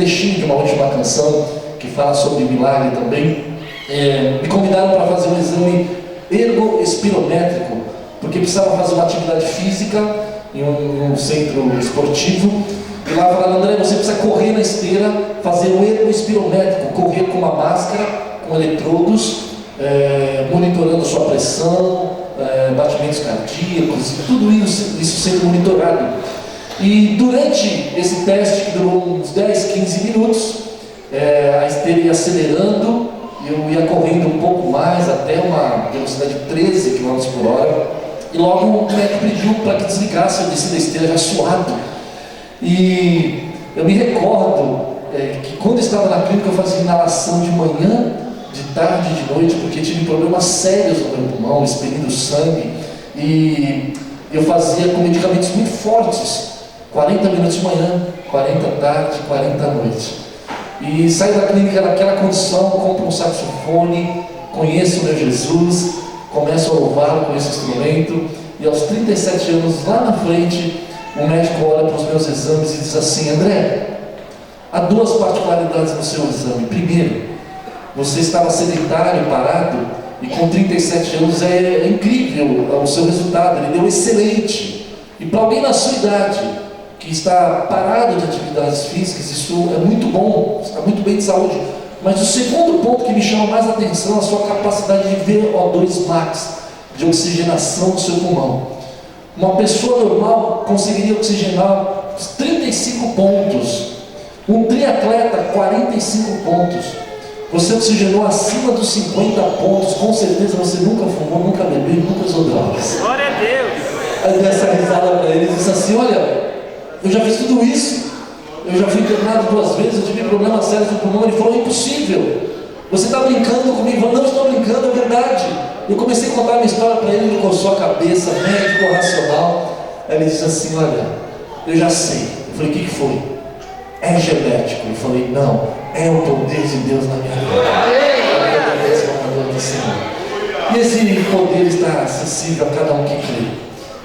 trechinho de uma última canção que fala sobre milagre também. Me convidaram para fazer um exame ergoespirométrico, porque precisava fazer uma atividade física em um centro esportivo. E lá falaram: André, você precisa correr na esteira, fazer o ergoespirométrico, correr com uma máscara, com eletrodos, monitorando a sua pressão, batimentos cardíacos, tudo isso sendo monitorado. E durante esse teste, que durou uns 10, 15 minutos, a esteira ia acelerando, eu ia correndo um pouco mais, até uma velocidade de 13 km por hora, e logo o médico pediu para que desligasse. Eu desci da esteira já suado. E eu me recordo que quando eu estava na clínica eu fazia inalação de manhã, de tarde e de noite, porque tive problemas sérios no meu pulmão, expelindo sangue, e eu fazia com medicamentos muito fortes, 40 minutos de manhã, 40 tarde, 40 à noite. E saio da clínica naquela condição, compro um saxofone, conheço o meu Jesus, começo a louvá-lo com esse instrumento, e aos 37 anos, lá na frente, o médico olha para os meus exames e diz assim: André, há duas particularidades no seu exame. Primeiro, você estava sedentário, parado, e com 37 anos é incrível o seu resultado, ele deu excelente. E para alguém na sua idade, que está parado de atividades físicas, isso é muito bom, está muito bem de saúde. Mas o segundo ponto que me chama mais a atenção é a sua capacidade de VO2 max, de oxigenação do seu pulmão. Uma pessoa normal conseguiria oxigenar 35 pontos, um triatleta 45 pontos. Você oxigenou acima dos 50 pontos, com certeza você nunca fumou, nunca bebeu, nunca usou drogas. Glória a Deus! Aí dei essa risada para ele e disse assim: olha, eu já fiz tudo isso, eu já fui internado 2 vezes, eu tive problemas sérios no pulmão. Ele falou: impossível, você está brincando comigo. Eu falei: não estou brincando, é verdade. Eu comecei a contar a minha história para ele, ele coçou a cabeça, médico, racional. Aí ele disse assim: olha, eu já sei. Eu falei: o que foi? É genético. Eu falei: não, é o poder de Deus na minha vida. E esse poder está acessível a cada um que crê.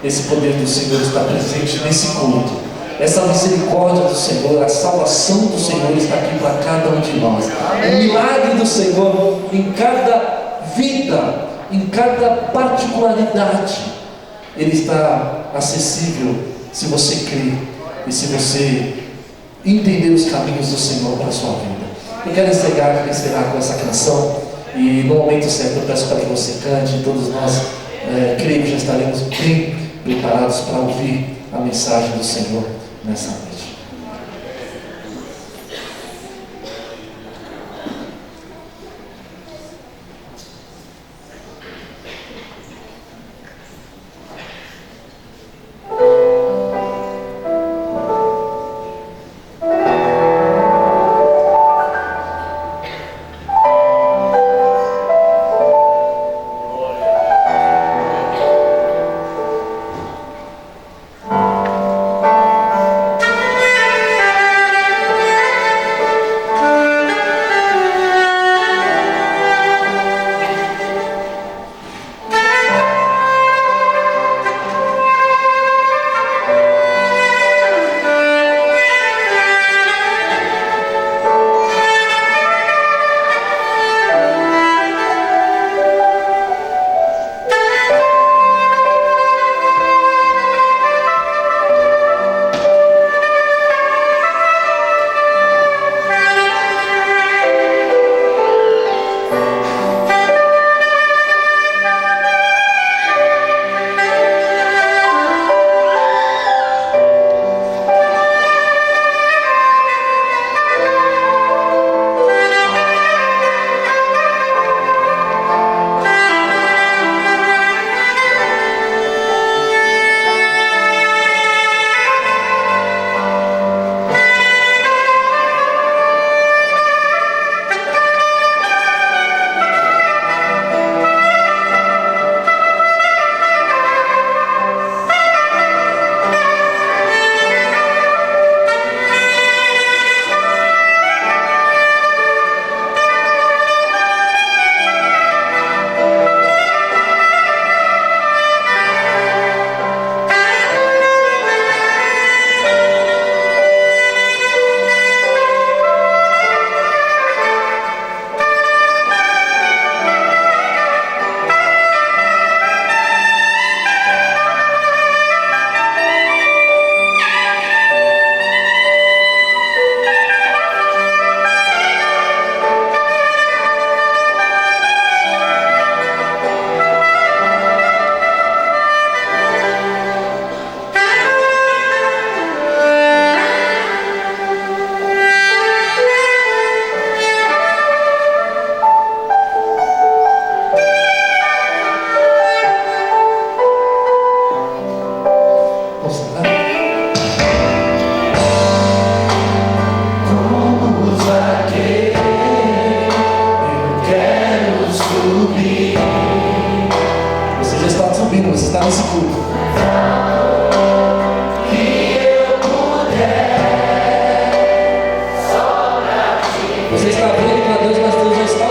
Esse poder do Senhor está presente nesse culto. Essa misericórdia do Senhor, a salvação do Senhor está aqui para cada um de nós. O milagre do Senhor em cada vida, em cada particularidade, ele está acessível se você crê e se você entender os caminhos do Senhor para a sua vida. Eu quero encerrar com essa canção, e no momento certo eu peço para que você cante. Todos nós, creio que já estaremos bem preparados para ouvir a mensagem do Senhor nessa noite.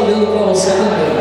olhando para você também.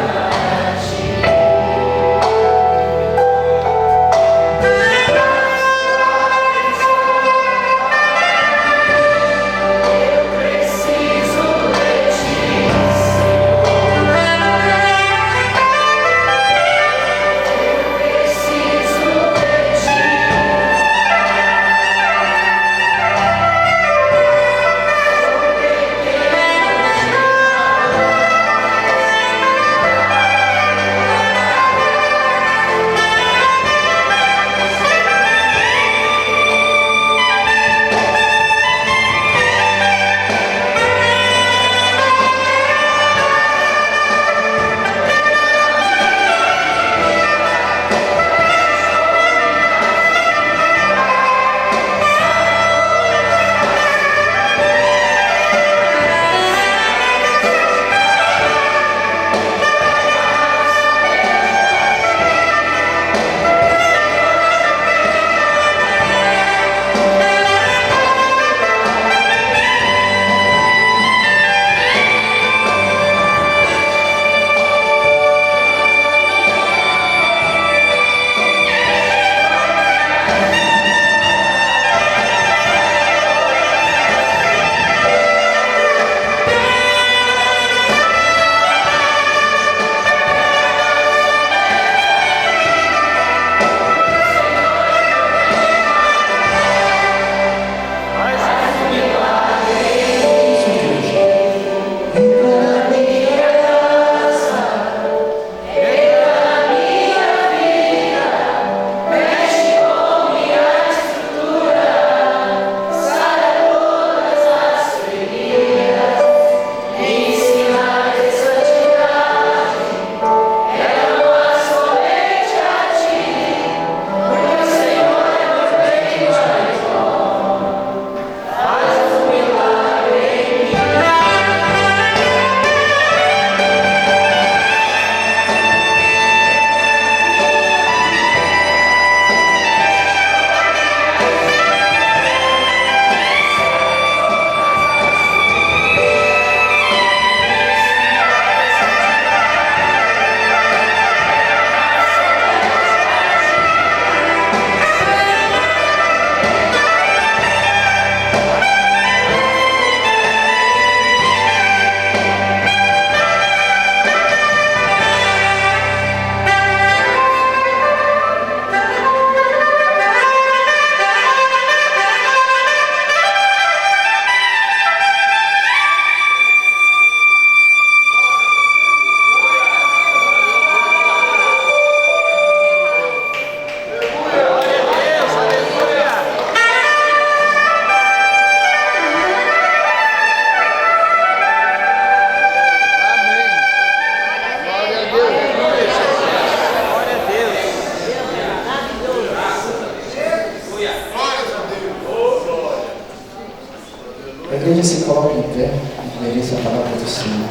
A igreja se coloca em pé e mereça a palavra do Senhor.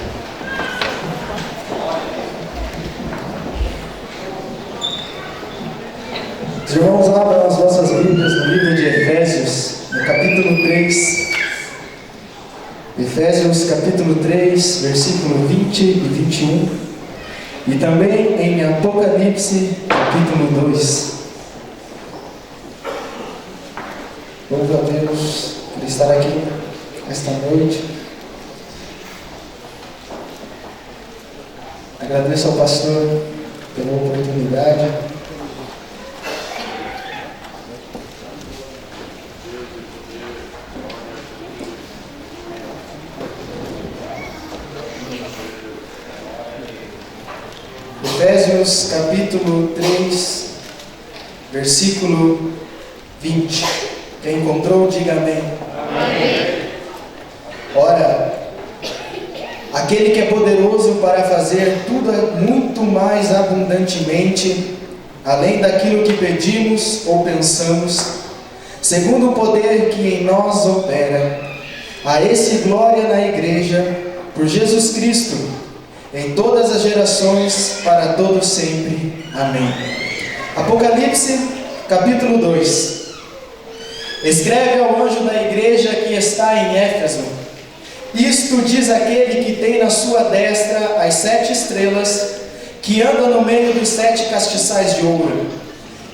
Os irmãos abram as vossas Bíblias no livro de Efésios, no capítulo 3. Efésios capítulo 3, versículo 20 e 21. E também em Apocalipse capítulo 2. Louvo a Deus por estar aqui esta noite. Agradeço ao pastor pela oportunidade. Efésios capítulo 3, versículo 20. Quem encontrou, diga amém. Amém. Ora, aquele que é poderoso para fazer tudo muito mais abundantemente, além daquilo que pedimos ou pensamos, segundo o poder que em nós opera, a esse glória na igreja, por Jesus Cristo, em todas as gerações, para todos sempre. Amém. Apocalipse, capítulo 2. Escreve ao anjo da igreja que está em Éfeso: isto Isto diz aquele que tem na sua destra as 7 estrelas, que anda no meio dos 7 castiçais de ouro.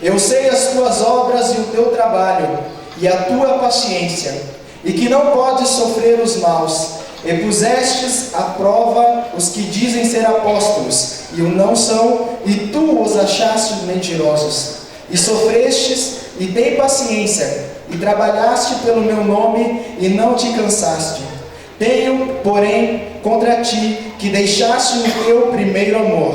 Eu sei as tuas obras e o teu trabalho, e a tua paciência, e que não podes sofrer os maus, e pusestes à prova os que dizem ser apóstolos, e o não são, e tu os achaste mentirosos. E sofrestes, e tem paciência, e trabalhaste pelo meu nome, e não te cansaste. Tenho, porém, contra ti, que deixaste o teu primeiro amor.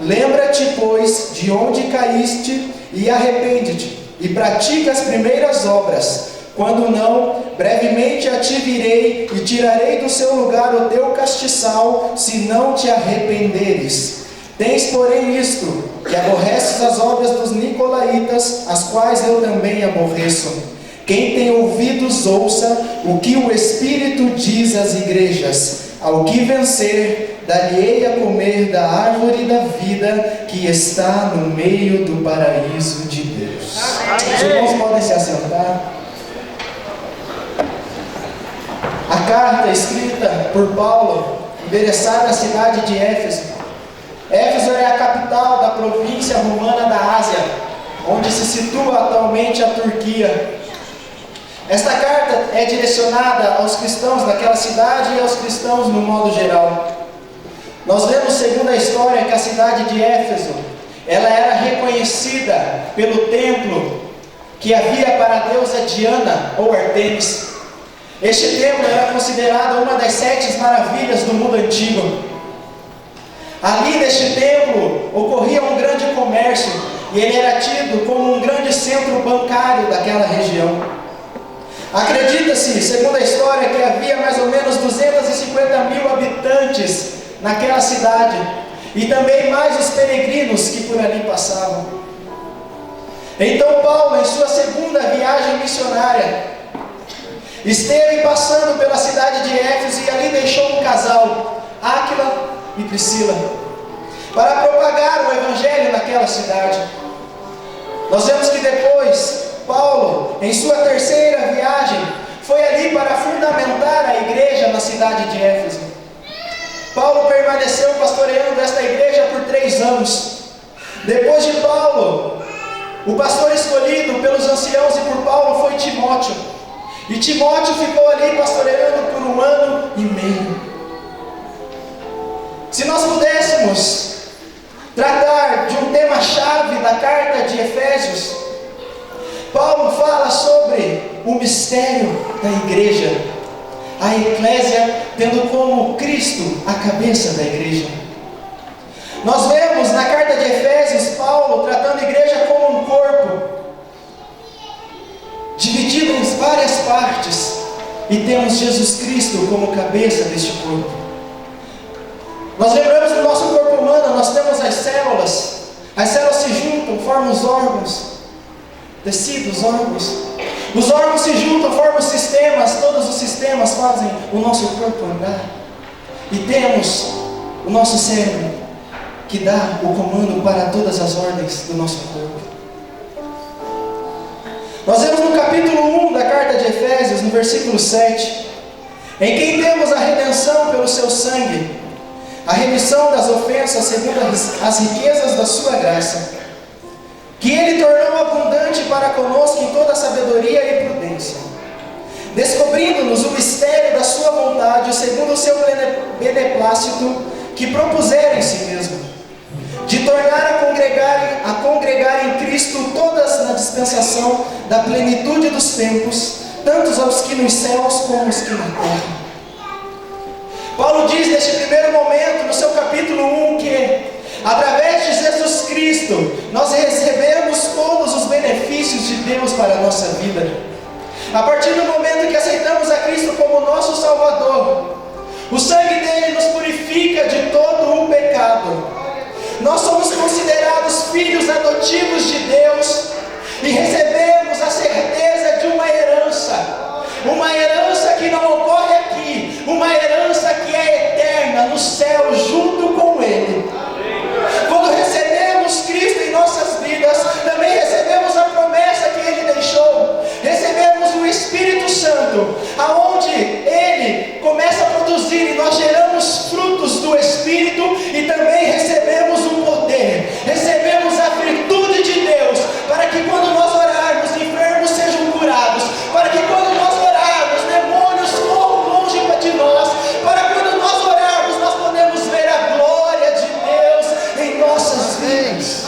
Lembra-te, pois, de onde caíste, e arrepende-te, e pratica as primeiras obras. Quando não, brevemente a ti virei, e tirarei do seu lugar o teu castiçal, se não te arrependeres. Tens, porém, isto, que aborreces as obras dos nicolaítas, as quais eu também aborreço. Quem tem ouvidos, ouça o que o Espírito diz às igrejas. Ao que vencer, dar-lhe-ei a comer da árvore da vida, que está no meio do paraíso de Deus. Os irmãos podem se assentar. A carta escrita por Paulo, endereçada à cidade de Éfeso. Éfeso é a capital da província romana da Ásia, onde se situa atualmente a Turquia. Esta carta é direcionada aos cristãos daquela cidade e aos cristãos no modo geral. Nós vemos, segundo a história, que a cidade de Éfeso, ela era reconhecida pelo templo que havia para a deusa Diana ou Artemis. Este templo era considerado uma das 7 maravilhas do mundo antigo. Ali neste templo ocorria um grande comércio e ele era tido como um grande centro bancário daquela região. Acredita-se, segundo a história, que havia mais ou menos 250 mil habitantes naquela cidade e também mais os peregrinos que por ali passavam. Então Paulo, em sua segunda viagem missionária, esteve passando pela cidade de Éfeso e ali deixou um casal, Áquila e Priscila, para propagar o evangelho naquela cidade. Nós vemos que depois Paulo, em sua terceira viagem, foi ali para fundamentar a igreja na cidade de Éfeso. Paulo permaneceu pastoreando esta igreja por 3 anos. Depois de Paulo, o pastor escolhido pelos anciãos e por Paulo foi Timóteo. E Timóteo ficou ali pastoreando por 1 ano e meio. Se nós pudéssemos tratar de um tema-chave da carta de Efésios, Paulo fala sobre o mistério da igreja, a eclésia tendo como Cristo a cabeça da igreja. Nós vemos na carta de Efésios Paulo tratando a igreja como um corpo, dividido em várias partes, e temos Jesus Cristo como cabeça deste corpo. Nós lembramos do nosso corpo humano, nós temos as células se juntam, formam os órgãos, tecidos, órgãos. Os órgãos se juntam, formam sistemas, todos os sistemas fazem o nosso corpo andar. E temos o nosso cérebro, que dá o comando para todas as ordens do nosso corpo. Nós vemos no capítulo 1 da carta de Efésios, no versículo 7, em quem temos a redenção pelo seu sangue, a remissão das ofensas segundo as riquezas da sua graça, que Ele tornou abundante para conosco em toda sabedoria e prudência, descobrindo-nos o mistério da sua vontade, segundo o seu beneplácito, que propusera em si mesmo, de tornar a congregar em Cristo todas na dispensação da plenitude dos tempos, tanto aos que nos céus como os que na terra. Paulo diz neste primeiro momento, no seu capítulo 1, que através de Jesus Cristo nós recebemos todos os benefícios de Deus para a nossa vida. A partir do momento que aceitamos a Cristo como nosso Salvador, o sangue dele nos purifica de todo o pecado. Nós somos considerados filhos adotivos de Deus e recebemos a certeza de uma herança que não ocorre aqui, uma herança que é eterna no céu junto com Ele. Quando recebemos Cristo em nossas vidas, também recebemos a promessa que Ele deixou, recebemos o Espírito Santo, aonde Ele começa a produzir produzir, e nós geramos frutos do Espírito e também recebemos o poder, recebemos a virtude de Deus, para que quando nós orarmos, enfermos sejam curados, para que quando nós orarmos, demônios corram longe de nós, para quando nós orarmos, nós podemos ver a glória de Deus em nossas vidas.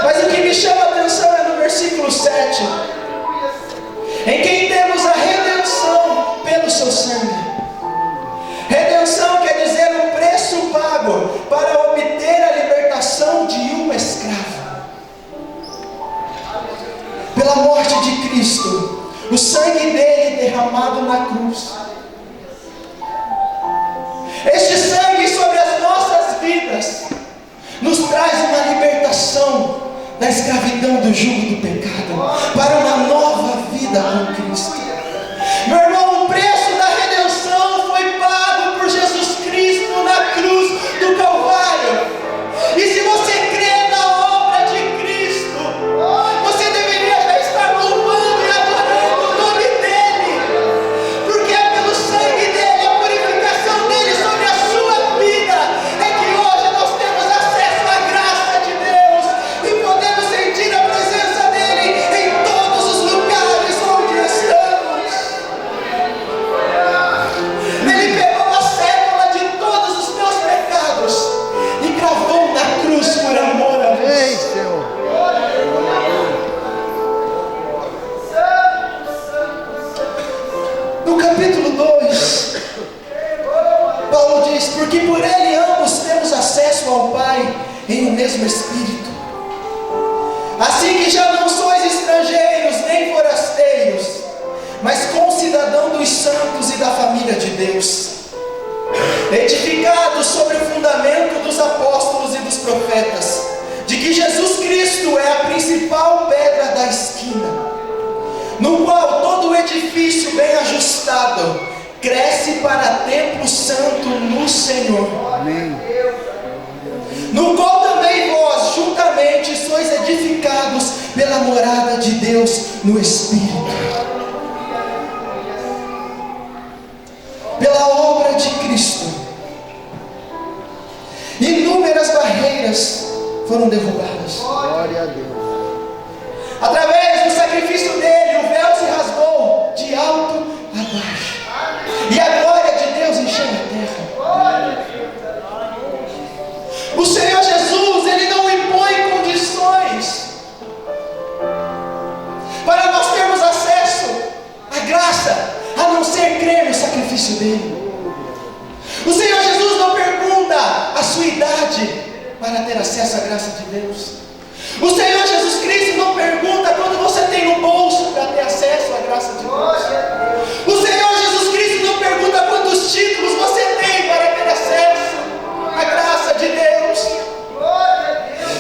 Mas o que me chama a atenção é no versículo 7, em quem temos a redenção pelo seu sangue. Redenção quer dizer o preço pago para obter a libertação de um escravo. Pela morte de Cristo, o sangue dele derramado na cruz. Este sangue sobre as nossas vidas nos traz uma libertação da escravidão do jugo do pecado para uma nova vida com Cristo. Meu irmão, o preço da redenção foi pago por Jesus Cristo na cruz do Calvário. E se você crê na obra de Cristo, você deveria já estar louvando e adorando o nome dele, porque é pelo sangue dele, a purificação dele sobre a sua vida, é que hoje nós temos acesso à graça de Deus e podemos sentir a presença dele em todos os lugares onde estamos. Ele pegou a cédula de todos os meus pecados e cravou na cruz por amor a Ei, você. Senhor. No capítulo 2, Paulo diz: porque por ele ambos temos acesso ao Pai em um mesmo Espírito. Assim que já não sois estrangeiros nem forasteiros, mas concidadão dos santos e da família de Deus, edificados sobre o fundamento dos apóstolos e dos profetas, de que Jesus Cristo é a principal pedra da esquina, no qual todo o edifício bem ajustado cresce para templo santo no Senhor, Amém. no qual também vós juntamente sois edificados pela morada de Deus no Espírito. Pela obra de Cristo, inúmeras barreiras foram derrubadas. Glória a Deus. Através do sacrifício dele, o véu se rasgou de alto a baixo, e a glória de Deus encheu a terra. O Senhor Jesus, ele não impõe condições para nós termos acesso à graça, a não ser crer no sacrifício dele. O Senhor Jesus não pergunta a sua idade para ter acesso à graça de Deus. O Senhor Jesus Cristo não pergunta quando você tem no bolso para ter acesso à graça de Deus. O Senhor Jesus Cristo não pergunta quantos títulos você tem para ter acesso à graça de Deus.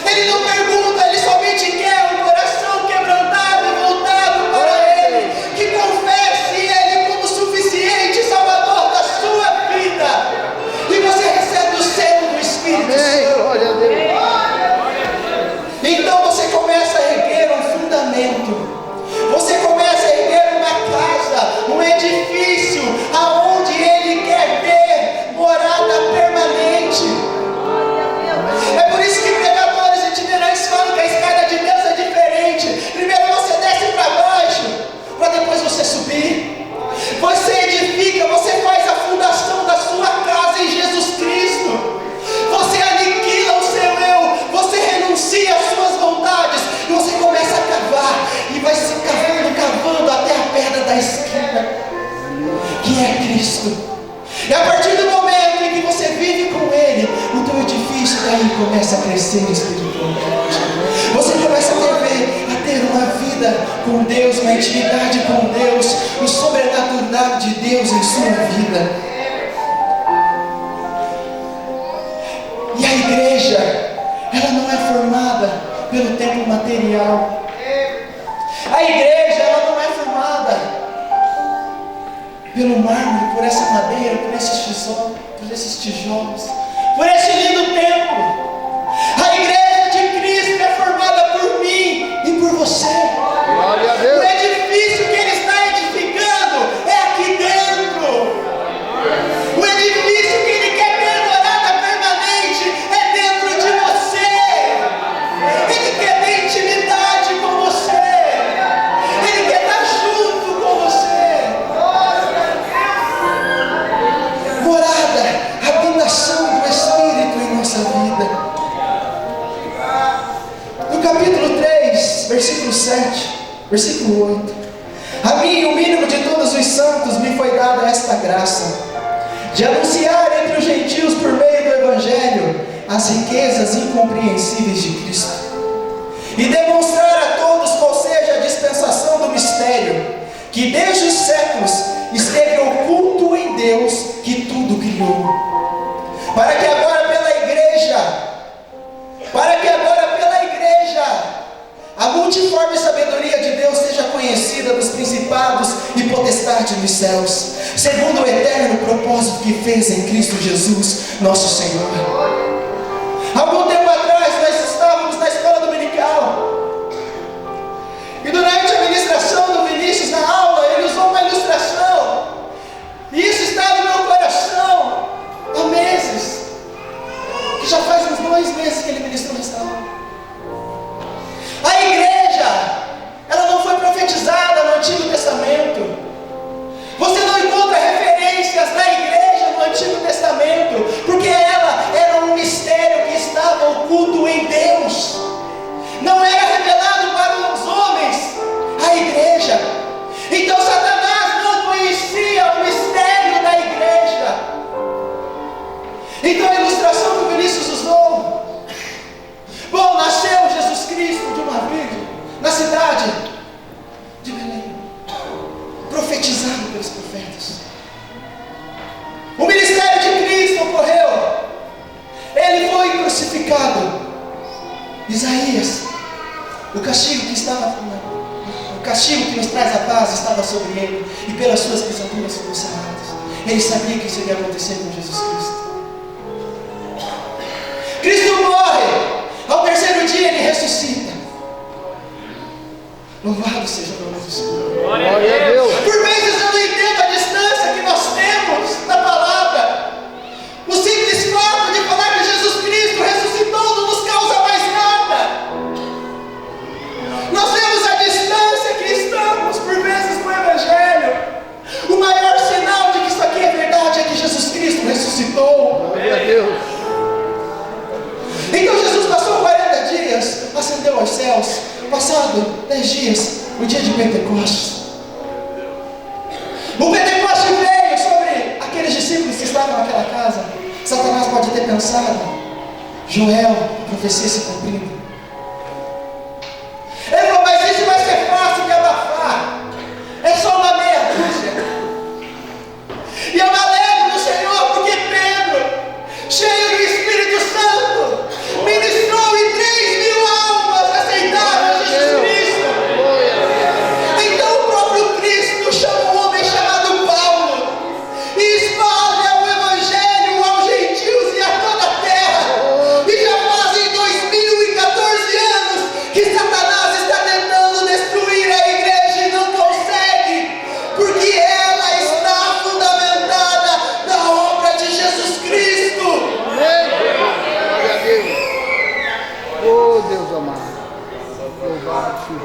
Ele não pergunta, ele somente quer um coração quebrantado e voltado para ele, que confesse ele como suficiente Salvador da sua vida, e você recebe o selo do Espírito Amém. Santo. Glória a Deus. Então você começa a erguer um fundamento, você começa a erguer uma casa, um edifício, aonde ele quer ter morada permanente. É por isso que pregadores itinerantes falam que a escada de Deus é diferente. Primeiro você desce para baixo, para depois você subir. Você edifica, você faz a fundação da sua casa em Jesus Cristo. Você aniquila o seu eu, você renuncia às suas vontades, e você começa a cavar, e vai se cavando até a pedra da esquina, que é Cristo. E a partir do momento em que você vive com Ele, o teu edifício daí começa a crescer espiritualmente. Você começa a ter uma vida com Deus, uma intimidade com Deus, o sobrenatural de Deus em sua vida. E a igreja, ela não é formada pelo templo material. A igreja, ela não é formada pelo mármore, por essa madeira, por esses tijolos, por esse lindo templo. A igreja de Cristo é formada por mim e por você. Glória a O Deus. edifício que ele está edificando é aqui dentro. Versículo 8. A mim, o mínimo de todos os santos, me foi dada esta graça, de anunciar entre os gentios por meio do Evangelho as riquezas incompreensíveis de Cristo, e demonstrar a todos qual seja a dispensação do mistério, que desde os séculos esteve oculto em Deus, que tudo criou, para que agora pela igreja, a multiforme sabedoria de Deus seja conhecida dos principados e potestades nos céus, segundo o eterno propósito que fez em Cristo Jesus, nosso Senhor. Algum tempo atrás nós estávamos na escola dominical, e durante a ministração do Vinícius na aula, ele usou uma ilustração, e isso está no meu coração há meses, que já faz uns 2 meses que ele ministrou nessa aula. A igreja, ela não foi profetizada no Antigo Testamento. Você não encontra referências da igreja no Antigo Testamento, porque ela era um mistério que estava oculto em Deus. Não era revelado para os homens, a igreja. Então Satanás não conhecia o mistério da igreja. Então a ilustração que o Vinícius usou: bom, nasceu Jesus Cristo de uma virgem na cidade de Belém, profetizado pelos profetas. O ministério de Cristo ocorreu, ele foi crucificado. Isaías, o castigo que nos traz a paz estava sobre ele, e pelas suas pisaduras fomos sarados. Ele sabia que isso iria acontecer com Jesus Cristo. Cristo morre, ao 3º dia ele ressuscita. Louvado seja o nome do Senhor. Glória a Deus. Por vezes eu não entendo a distância que nós temos da palavra. O simples fato de falar que Jesus Cristo ressuscitou não nos causa mais nada. Nós vemos a distância que estamos, por vezes, no Evangelho. O maior sinal de que isso aqui é verdade é que Jesus Cristo ressuscitou. Glória a Deus. Então Jesus passou 40 dias, ascendeu aos céus. Passado 10 dias, o dia de Pentecostes. O Pentecostes veio sobre aqueles discípulos que estavam naquela casa. Satanás pode ter pensado: Joel, a profecia se cumprindo. Ele falou: mas isso vai ser fácil de abafar. É só uma meia dúzia. E eu me alegro no Senhor, porque Pedro, cheio do Espírito Santo, ministrou e 3.000 almas aceitaram Jesus Cristo. Então o próprio Cristo chama um homem chamado Paulo e espalha o Evangelho aos gentios e a toda a terra. E já fazem 2014 anos que Satanás está tentando destruir a igreja e não consegue, porque ela está fundamentada na obra de Jesus Cristo. Glória a Deus. Oh, Deus amado. Louvado seja o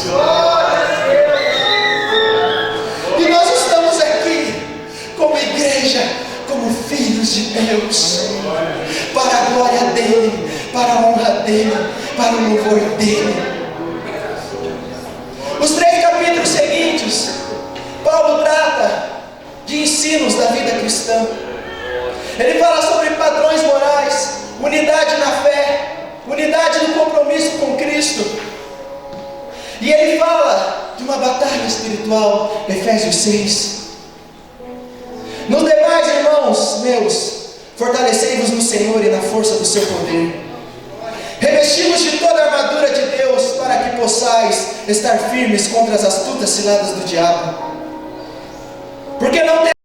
teu nome. E nós estamos aqui como igreja, como filhos de Deus, para a glória dEle, para a honra dEle, para o louvor dEle. Os 3 capítulos seguintes, Paulo trata de ensinos da vida cristã. Ele fala sobre padrões morais, unidade na fé, unidade no compromisso com Cristo. E ele fala de uma batalha espiritual, Efésios 6. Nos demais, irmãos meus, fortalecei-vos no Senhor e na força do seu poder. Revesti-vos de toda a armadura de Deus, para que possais estar firmes contra as astutas ciladas do diabo. Porque não tem